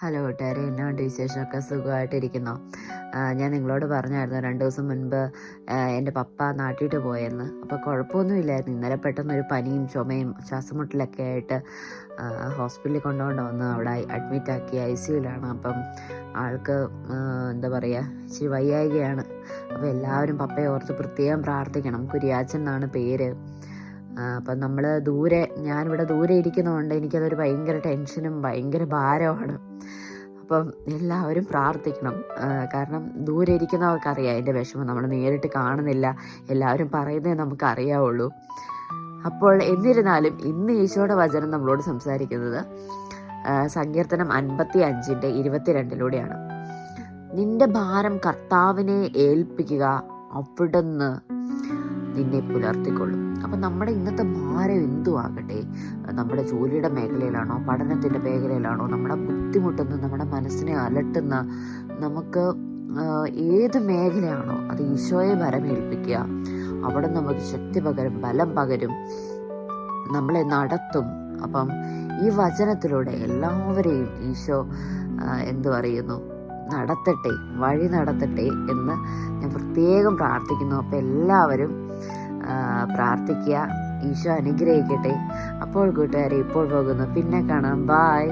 Hello കൂട്ടുകാരെ, എന്നാണ്ട് വിശേഷമൊക്കെ? സുഖമായിട്ടിരിക്കുന്നോ? ഞാൻ നിങ്ങളോട് പറഞ്ഞായിരുന്നു 2 ദിവസം മുൻപ് എൻ്റെ പപ്പ നാട്ടിട്ട് പോയെന്ന്. അപ്പോൾ കുഴപ്പമൊന്നുമില്ലായിരുന്നു. ഇന്നലെ പെട്ടെന്നൊരു പനിയും ചുമയും ശ്വാസമുട്ടലൊക്കെ ആയിട്ട് ഹോസ്പിറ്റലിൽ കൊണ്ടുകൊണ്ട് വന്ന് അവിടെ അഡ്മിറ്റാക്കി ICUവിലാണ്. അപ്പം ആൾക്ക് എന്താ പറയുക, ഇച്ചിരി വയ്യായികയാണ്. അപ്പോൾ എല്ലാവരും പപ്പയെ ഓർത്ത് പ്രത്യേകം പ്രാർത്ഥിക്കണം. കുര്യാച്ചൻ എന്നാണ് പേര്. അപ്പം ഞാനിവിടെ ദൂരെ ഇരിക്കുന്നതുകൊണ്ട് എനിക്കതൊരു ഭയങ്കര ടെൻഷനും ഭയങ്കര ഭാരമാണ്. അപ്പം എല്ലാവരും പ്രാർത്ഥിക്കണം. കാരണം ദൂരെ ഇരിക്കുന്നവർക്കറിയാം എൻ്റെ വിഷമം. നമ്മൾ നേരിട്ട് കാണുന്നില്ല, എല്ലാവരും പറയുന്നതേ നമുക്കറിയാവുള്ളൂ. അപ്പോൾ എന്നിരുന്നാലും ഇന്ന് ഈശോയുടെ വചനം നമ്മളോട് സംസാരിക്കുന്നത് സങ്കീർത്തനം 55:22 നിന്റെ ഭാരം കർത്താവിനെ ഏൽപ്പിക്കുക, അവിടുന്ന് നിന്നെ പുലർത്തിക്കൊള്ളും. അപ്പം നമ്മുടെ ഇന്നത്തെ ഭാരം എന്തുവാകട്ടെ, നമ്മുടെ ജോലിയുടെ മേഖലയിലാണോ, പഠനത്തിൻ്റെ മേഖലയിലാണോ, നമ്മുടെ ബുദ്ധിമുട്ടുന്ന, നമ്മുടെ മനസ്സിനെ അലട്ടുന്ന, നമുക്ക് ഏത് മേഖലയാണോ അത് ഈശോയെ ഭരമേൽപ്പിക്കുക. അവിടെ നമുക്ക് ശക്തി പകരും, ബലം പകരും, നമ്മളെ നടത്തും. അപ്പം ഈ വചനത്തിലൂടെ എല്ലാവരെയും ഈശോ എന്തു പറയുന്നു, നടത്തട്ടെ, വഴി നടത്തട്ടെ എന്ന് ഞാൻ പ്രത്യേകം പ്രാർത്ഥിക്കുന്നു. അപ്പം എല്ലാവരും പ്രാർത്ഥിക്കുക. ഈശോ അനുഗ്രഹിക്കട്ടെ. അപ്പോൾ കൂട്ടുകാരെ, ഇപ്പോൾ പോകുന്നു, പിന്നെ കാണാം. ബായ്.